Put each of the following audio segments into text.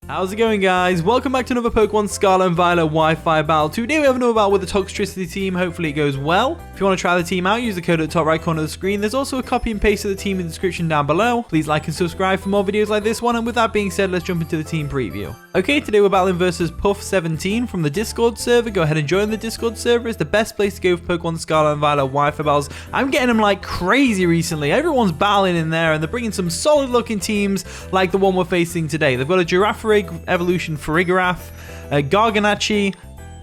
How's it going, guys? Welcome back to another Pokemon Scarlet and Violet Wi-Fi battle. Today we have another battle with the Toxtricity team. Hopefully it goes well. If you want to try the team out, use the code at the top right corner of the screen. There's also a copy and paste of the team in the description down below. Please like and subscribe for more videos like this one. And with that being said, let's jump into the team preview. Okay, today we're battling versus Puff17 from the Discord server. Go ahead and join the Discord server. It's the best place to go for Pokemon Scarlet and Violet Wi-Fi battles. I'm getting them like crazy recently. Everyone's battling in there and they're bringing some solid looking teams like the one we're facing today. They've got a Girafarig Evolution Farigiraf, Garganacl,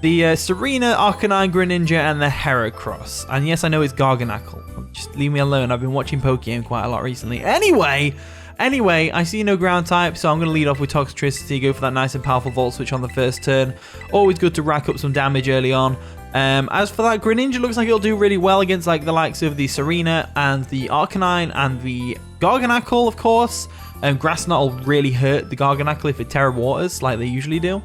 the Serena, Arcanine, Greninja, and the Heracross. And yes, I know it's Garganacl. Just leave me alone. I've been watching Pokemon quite a lot recently. Anyway, I see no ground type, so I'm going to lead off with Toxtricity, go for that nice and powerful Volt Switch on the first turn. Always good to rack up some damage early on. As for that, Greninja looks like it'll do really well against like the likes of the Serena and the Arcanine and the Garganacl, of course. Grass Knot will really hurt the Garganacl if it Terra Waters like they usually do.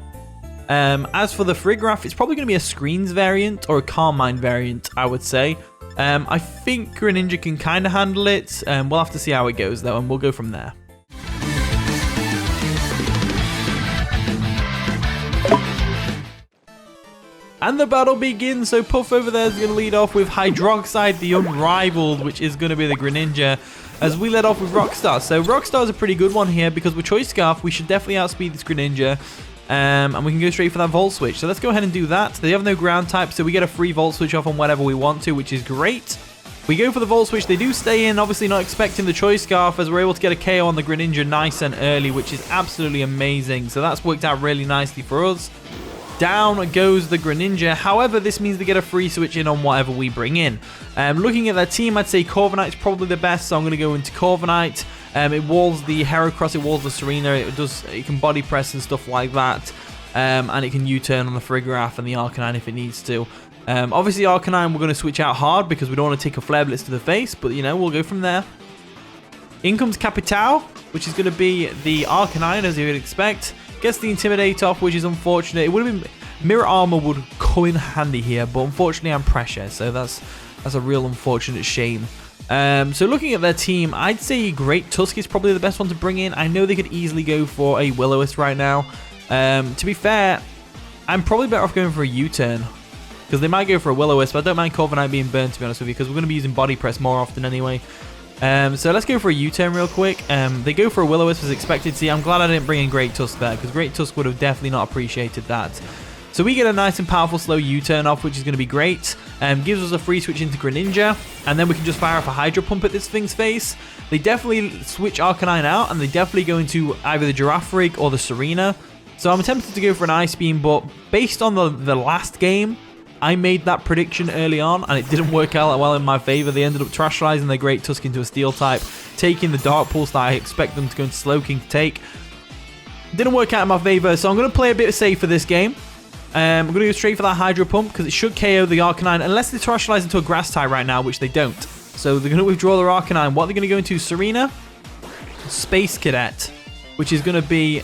As for the Farigiraf, it's probably going to be a Screens variant or a Carmine variant, I would say. I think Greninja can kind of handle it. We'll have to see how it goes though, and we'll go from there. And the battle begins. So Puff over there is going to lead off with Hydroxide, the Unrivaled, which is going to be the Greninja, as we led off with Rockstar. So Rockstar is a pretty good one here because with Choice Scarf, we should definitely outspeed this Greninja. And we can go straight for that Volt Switch. So let's go ahead and do that. They have no ground type, so we get a free Volt Switch off on whatever we want to, which is great. We go for the Volt Switch. They do stay in, obviously not expecting the Choice Scarf, as we're able to get a KO on the Greninja nice and early, which is absolutely amazing. So that's worked out really nicely for us. Down goes the Greninja. However, this means they get a free switch in on whatever we bring in. Looking at their team, I'd say Corviknight's probably the best, so I'm going to go into Corviknight. It walls the Heracross, it walls the Serena, it can body press and stuff like that. And it can U-turn on the Farigiraf and the Arcanine if it needs to. Obviously, Arcanine we're going to switch out hard because we don't want to take a Flare Blitz to the face, but you know, we'll go from there. In comes Capitao, which is going to be the Arcanine, as you would expect. Gets the Intimidate off, which is unfortunate. It would have been Mirror Armor would come in handy here, but unfortunately I'm Pressure, so that's a real unfortunate shame. So looking at their team, I'd say Great Tusk is probably the best one to bring in. I know they could easily go for a Will-O-Wisp right now. To be fair, I'm probably better off going for a U-turn, because they might go for a Will-O-Wisp. I don't mind Corviknight being burned, to be honest with you, because we're going to be using Body Press more often anyway. So let's go for a U-turn real quick. They go for a Will-O-Wisp as expected. See, I'm glad I didn't bring in Great Tusk there, because Great Tusk would have definitely not appreciated that. So we get a nice and powerful slow U-turn off, which is going to be great. Gives us a free switch into Greninja, and then we can just fire off a Hydro Pump at this thing's face. They definitely switch Arcanine out, and they definitely go into either the Girafarig or the Serena. So I'm tempted to go for an Ice Beam, but based on the last game, I made that prediction early on, and it didn't work out well in my favor. They ended up Terastallizing their Great Tusk into a Steel type, taking the Dark Pulse that I expect them to go into Slowking to take. Didn't work out in my favor, so I'm going to play a bit safe for this game. I'm going to go straight for that Hydro Pump, because it should KO the Arcanine, unless they Terastallize into a Grass type right now, which they don't. So they're going to withdraw their Arcanine. What are they going to go into? Serena? Space Cadet, which is going to be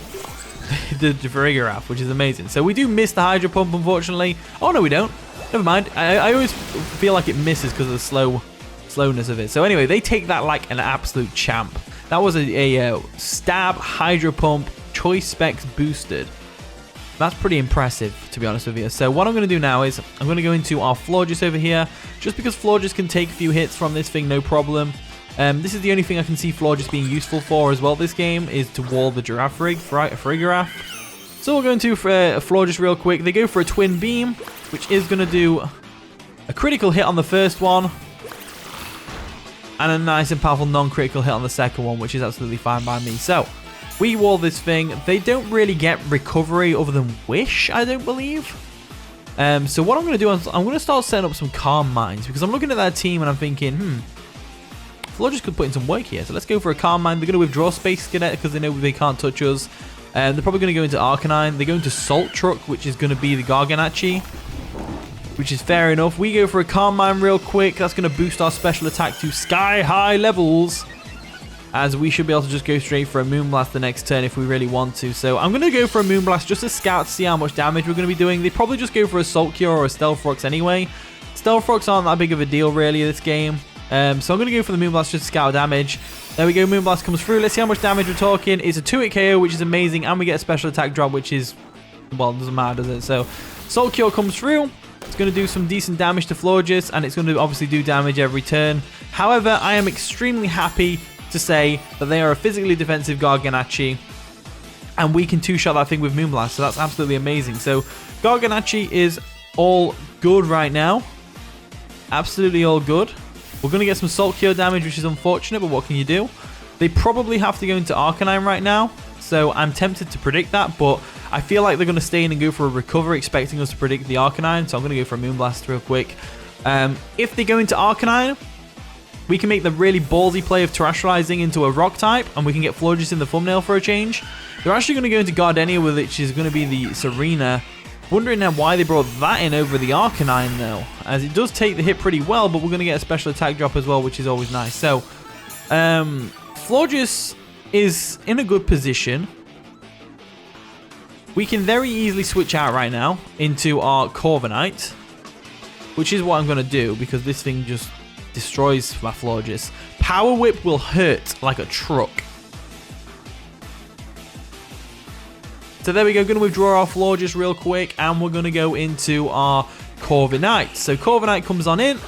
the Farigiraf, which is amazing. So we do miss the Hydro Pump, unfortunately. Oh, no, we don't. Never mind. I always feel like it misses because of the slowness of it. So anyway, they take that like an absolute champ. That was a Stab, Hydro Pump, Choice Specs boosted. That's pretty impressive, to be honest with you. So what I'm going to do now is I'm going to go into our Florges over here, just because Florges can take a few hits from this thing, no problem. This is the only thing I can see Florges being useful for as well this game, is to wall the Farigiraf. So we'll go into Florges real quick. They go for a Twin Beam, which is going to do a critical hit on the first one, and a nice and powerful non-critical hit on the second one, which is absolutely fine by me. So we wall this thing. They don't really get recovery other than Wish, I don't believe. So what I'm going to do is I'm going to start setting up some Calm Minds, because I'm looking at that team and I'm thinking, Florges could put in some work here. So let's go for a Calm Mind. They're going to withdraw Space Cadet because they know they can't touch us. They're probably going to go into Arcanine. They go into Salt Truck, which is going to be the Garganacl, which is fair enough. We go for a Calm Mind real quick. That's going to boost our special attack to sky-high levels, as we should be able to just go straight for a Moonblast the next turn if we really want to. So I'm going to go for a Moonblast just to scout to see how much damage we're going to be doing. They probably just go for a Salt Cure or a Stealth Rocks anyway. Stealth Rocks aren't that big of a deal really this game. So I'm going to go for the Moonblast just to scout damage. There we go, Moonblast comes through. Let's see how much damage we're talking. It's a 2-hit KO, which is amazing, and we get a special attack drop, which is, well, doesn't matter, does it? So Salt Cure comes through. It's going to do some decent damage to Florges, and it's going to obviously do damage every turn. However, I am extremely happy to say that they are a physically defensive Garganacci, and we can two-shot that thing with Moonblast, so that's absolutely amazing. So Garganacci is all good right now. Absolutely all good. We're going to get some Salt Cure damage, which is unfortunate, but what can you do? They probably have to go into Arcanine right now, so I'm tempted to predict that, but I feel like they're going to stay in and go for a Recover, expecting us to predict the Arcanine, so I'm going to go for a Moonblast real quick. If they go into Arcanine, we can make the really ballsy play of Terrestrializing into a Rock type, and we can get Florges in the thumbnail for a change. They're actually going to go into Gardenia, which is going to be the Serena. Wondering now why they brought that in over the Arcanine, though, as it does take the hit pretty well, but we're going to get a special attack drop as well, which is always nice. So, Florges is in a good position. We can very easily switch out right now into our Corviknight, which is what I'm going to do, because this thing just destroys my Florges. Power Whip will hurt like a truck. So there we go, going to withdraw our Florges real quick, and we're going to go into our Corviknight. So Corviknight comes on in,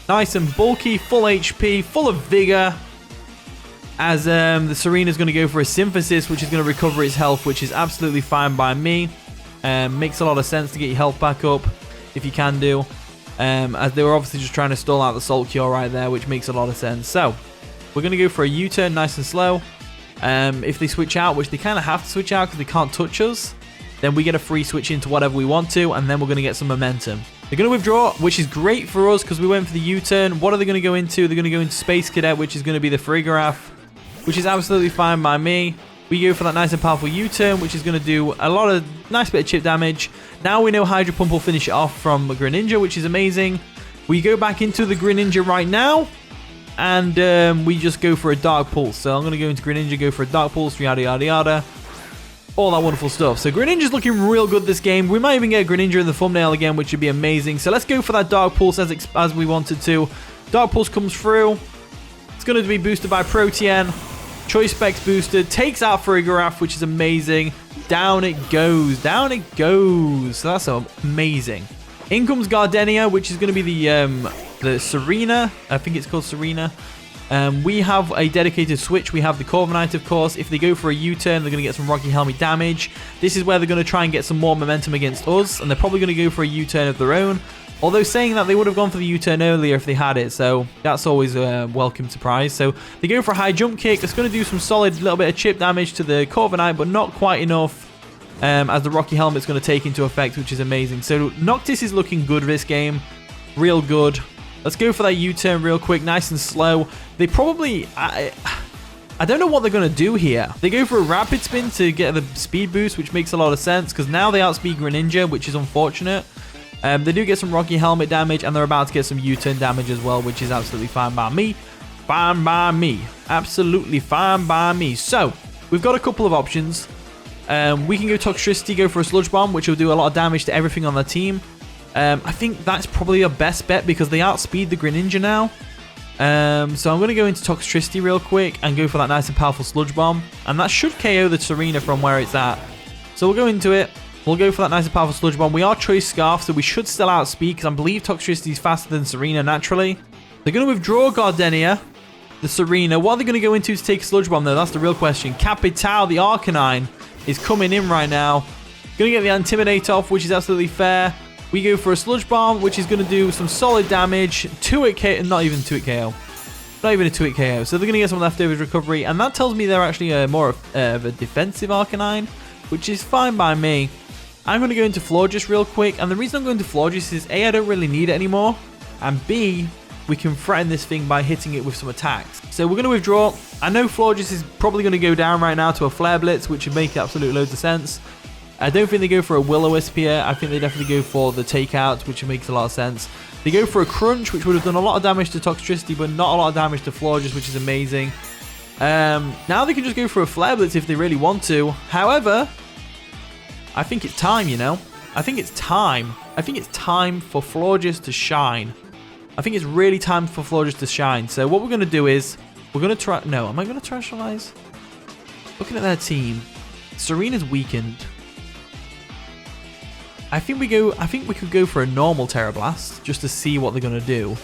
nice and bulky, full HP, full of vigor, as the Serena's going to go for a Synthesis, which is going to recover its health, which is absolutely fine by me. Makes a lot of sense to get your health back up, if you can do, as they were obviously just trying to stall out the Salt Cure right there, which makes a lot of sense. So we're going to go for a U-turn nice and slow. If they switch out, which they kind of have to switch out because they can't touch us, then we get a free switch into whatever we want to, and then we're going to get some momentum. They're going to withdraw, which is great for us because we went for the U-turn. What are they going to go into? They're going to go into Space Cadet, which is going to be the Farigiraf, which is absolutely fine by me. We go for that nice and powerful U-turn, which is going to do a lot of nice bit of chip damage. Now we know Hydro Pump will finish it off from Greninja, which is amazing. We go back into the Greninja right now, and we just go for a Dark Pulse. So I'm going to go into Greninja, go for a Dark Pulse, yada yada yada. All that wonderful stuff. So Greninja's looking real good this game. We might even get Greninja in the thumbnail again, which would be amazing. So let's go for that Dark Pulse as we wanted to. Dark Pulse comes through. It's going to be boosted by Protean. Choice Specs boosted. Takes out Farigiraf, which is amazing. Down it goes. Down it goes. So that's amazing. In comes Gardenia, which is going to be the Serena. I think it's called Serena. We have a dedicated switch. We have the Corviknight, of course. If they go for a U-turn, they're going to get some Rocky Helmet damage. This is where they're going to try and get some more momentum against us, and they're probably going to go for a U-turn of their own. Although saying that, they would have gone for the U-turn earlier if they had it, so that's always a welcome surprise. So they go for a high jump kick. It's going to do some solid little bit of chip damage to the Corviknight, but not quite enough as the Rocky Helmet's going to take into effect, which is amazing. So Noctis is looking good this game. Real good. Let's go for that U-turn real quick, nice and slow. They probably... I don't know what they're going to do here. They go for a Rapid Spin to get the speed boost, which makes a lot of sense, because now they outspeed Greninja, which is unfortunate. They do get some Rocky Helmet damage, and they're about to get some U-turn damage as well, which is absolutely fine by me. Fine by me. Absolutely fine by me. So, we've got a couple of options. We can go Toxtricity, go for a Sludge Bomb, which will do a lot of damage to everything on the team. I think that's probably our best bet because they outspeed the Greninja now. So I'm going to go into Toxtricity real quick and go for that nice and powerful Sludge Bomb. And that should KO the Serena from where it's at. So we'll go into it. We'll go for that nice and powerful Sludge Bomb. We are Choice Scarf, so we should still outspeed because I believe Toxtricity is faster than Serena naturally. They're going to withdraw Gardenia, the Serena. What are they going to go into to take a Sludge Bomb though? That's the real question. Capital, the Arcanine, is coming in right now. Going to get the Intimidate off, which is absolutely fair. We go for a Sludge Bomb, which is going to do some solid damage. 2-hit KO, not even 2-hit KO. Not even a 2-hit KO. So they're going to get some leftovers recovery, and that tells me they're actually more of a defensive Arcanine, which is fine by me. I'm going to go into Florges real quick, and the reason I'm going to Florges is A, I don't really need it anymore, and B, we can threaten this thing by hitting it with some attacks. So we're going to withdraw. I know Florges is probably going to go down right now to a Flare Blitz, which would make absolute loads of sense. I don't think they go for a Will-O-Wisp here. I think they definitely go for the Takeout, which makes a lot of sense. They go for a Crunch, which would have done a lot of damage to Toxtricity, but not a lot of damage to Florges, which is amazing. Now they can just go for a Flare Blitz if they really want to. However, I think it's time, you know? I think it's time. I think it's time for Florges to shine. I think it's really time for Florges to shine. So what we're going to do is, we're going to try... No, am I going to Terastallize? Looking at their team, Serena's weakened. I think we could go for a normal Tera Blast, just to see what they're going to do.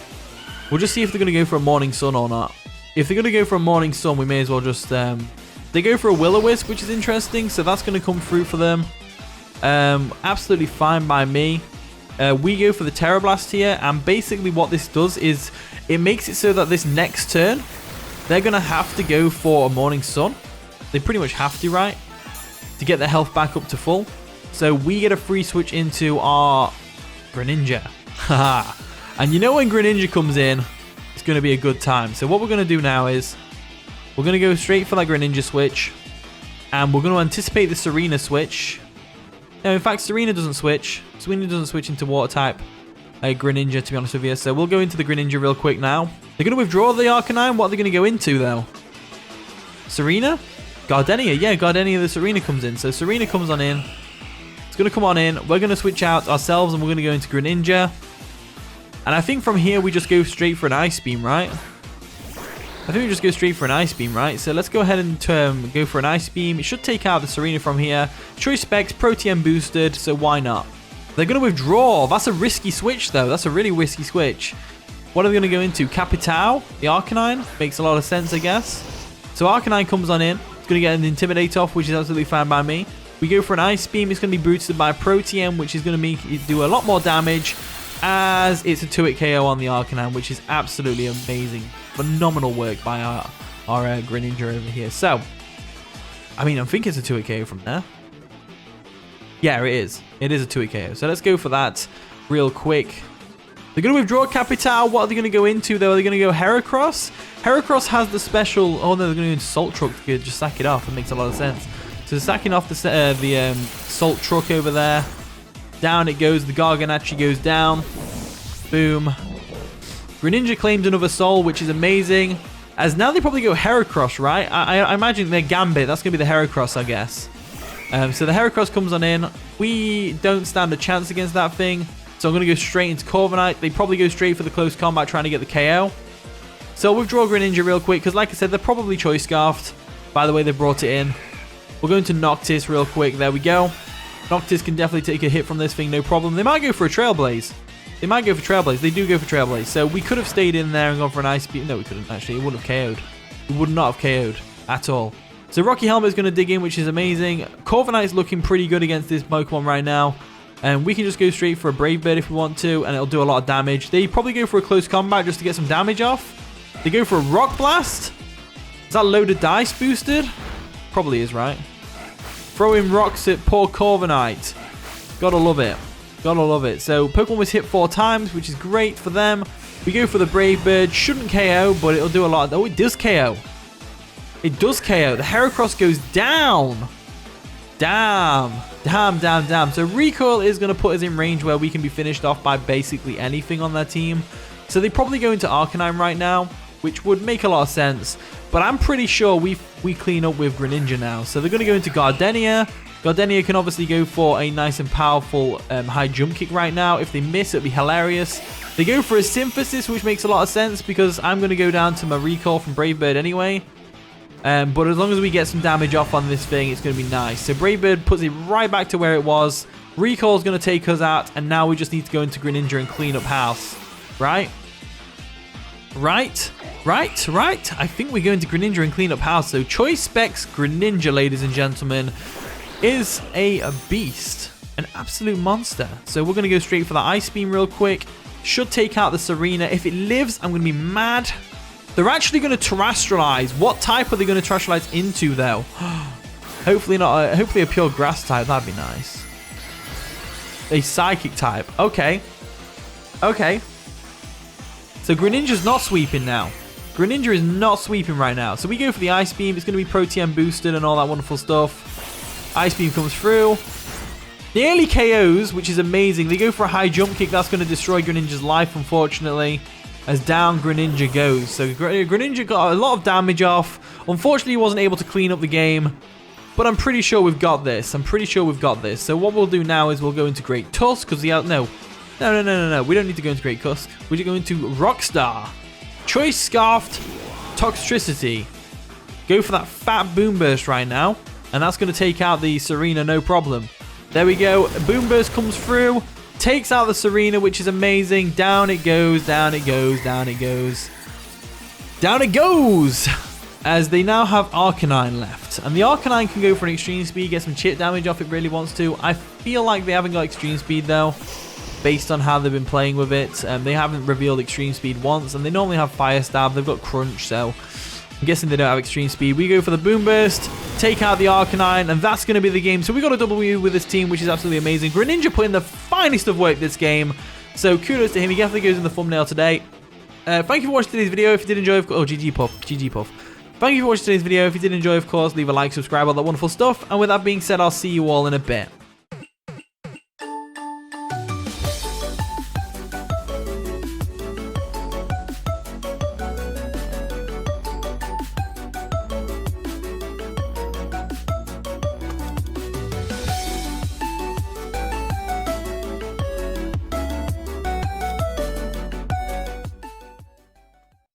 We'll just see if they're going to go for a Morning Sun or not. If they're going to go for a Morning Sun, we may as well just... They go for a Will-O-Wisp, which is interesting, so that's going to come through for them. Absolutely fine by me. We go for the Tera Blast here, and basically what this does is it makes it so that this next turn, they're going to have to go for a Morning Sun. They pretty much have to, right? To get their health back up to full. So we get a free switch into our Greninja. Haha. And you know when Greninja comes in, it's going to be a good time. So what we're going to do now is we're going to go straight for that Greninja switch. And we're going to anticipate the Serena switch. No, in fact, Serena doesn't switch. Serena doesn't switch into Water type Greninja, to be honest with you. So we'll go into the Greninja real quick now. They're going to withdraw the Arcanine. What are they going to go into, though? Serena? Gardenia. Yeah, Gardenia, the Serena comes in. So Serena comes on in. It's going to come on in. We're going to switch out ourselves, and we're going to go into Greninja. And I think from here, we just go straight for an Ice Beam, right? I think we just go straight for an Ice Beam, right? So let's go ahead and go for an Ice Beam. It should take out the Serena from here. Choice Specs, Protean boosted, so why not? They're going to withdraw. That's a risky switch, though. That's a really risky switch. What are they going to go into? Capitao, the Arcanine. Makes a lot of sense, I guess. So Arcanine comes on in. It's going to get an Intimidate off, which is absolutely fine by me. We go for an Ice Beam. It's going to be boosted by Protean, which is going to make it do a lot more damage, as it's a 2-hit KO on the Arcanine, which is absolutely amazing. Phenomenal work by our Greninja over here. So, I mean, I think it's a 2-hit KO from there. Yeah, it is. It is a 2-hit KO. So let's go for that real quick. They're going to withdraw Capitao. What are they going to go into, though? Are they going to go Heracross? Heracross has the special... Oh, no, they're going to go into Salt Truck to just sack it off. It makes a lot of sense. So sacking off the Salt Truck over there. Down it goes. The Garganacci goes down. Boom. Greninja claimed another soul, which is amazing. As now they probably go Heracross, right? I imagine their Gambit. That's going to be the Heracross, I guess. So the Heracross comes on in. We don't stand a chance against that thing. So I'm going to go straight into Corviknight. They probably go straight for the close combat, trying to get the KO. So we'll withdraw Greninja real quick, because like I said, they're probably Choice Scarfed. By the way, they brought it in. We'll go into Noctis real quick. There we go. Noctis can definitely take a hit from this thing, no problem. They might go for a Trailblaze. They might go for Trailblaze. They do go for Trailblaze. So we could have stayed in there and gone for an Ice Beam. No, we couldn't, actually. It wouldn't have KO'd. It would not have KO'd at all. So Rocky Helmet's going to dig in, which is amazing. Corviknight's looking pretty good against this Pokemon right now. And we can just go straight for a Brave Bird if we want to, and it'll do a lot of damage. They probably go for a close combat just to get some damage off. They go for a Rock Blast. Is that loaded dice boosted? Probably is, right? Throwing rocks at poor Corviknight. Gotta love it. Gotta love it. So Pokemon was hit 4 times, which is great for them. We go for the Brave Bird. Shouldn't KO, but it'll do a lot. Oh, it does KO. It does KO. The Heracross goes down. Damn. So Recoil is going to put us in range where we can be finished off by basically anything on their team. So they probably go into Arcanine right now, which would make a lot of sense. But I'm pretty sure we clean up with Greninja now. So they're going to go into Gardenia. Gardenia can obviously go for a nice and powerful high jump kick right now. If they miss, it'll be hilarious. They go for a Synthesis, which makes a lot of sense because I'm going to go down to my Recoil from Brave Bird anyway. But as long as we get some damage off on this thing, it's going to be nice. So Brave Bird puts it right back to where it was. Recoil is going to take us out, and now we just need to go into Greninja and clean up house. Right? I think we go into Greninja and clean up house. So Choice Specs Greninja, ladies and gentlemen, is a beast. An absolute monster. So we're going to go straight for the Ice Beam real quick. Should take out the Serena. If it lives, I'm going to be mad. They're actually going to Terastallize. What type are they going to Terastallize into, though? Hopefully not. Hopefully a pure grass type. That'd be nice. A psychic type. Okay. Okay. So Greninja's not sweeping now. Greninja is not sweeping right now. So we go for the Ice Beam. It's going to be Protean boosted and all that wonderful stuff. Ice Beam comes through. Nearly KOs, which is amazing. They go for a high jump kick. That's going to destroy Greninja's life, unfortunately. As down Greninja goes. So Greninja got a lot of damage off. Unfortunately, he wasn't able to clean up the game. But I'm pretty sure we've got this. So what we'll do now is we'll go into Great Tusk. Because no. No. We don't need to go into Great Tusk. We're going to Rockstar. Choice Scarfed Toxtricity. Go for that fat Boomburst right now. And that's going to take out the Serena, no problem. There we go. Boomburst comes through. Takes out the Serena, which is amazing. Down it goes, down it goes, down it goes. Down it goes! As they now have Arcanine left. And the Arcanine can go for an extreme speed, get some chip damage off it really wants to. I feel like they haven't got extreme speed though, based on how they've been playing with it. They haven't revealed extreme speed once, and they normally have Fire Stab. They've got Crunch, so I'm guessing they don't have extreme speed. We go for the Boomburst, take out the Arcanine, and that's going to be the game. So we got a W with this team, which is absolutely amazing. Greninja put in the finest of work this game, so kudos to him. He definitely goes in the thumbnail today. Thank you for watching today's video. If you did enjoy, GG Puff. Thank you for watching today's video. If you did enjoy, of course, leave a like, subscribe, all that wonderful stuff. And with that being said, I'll see you all in a bit.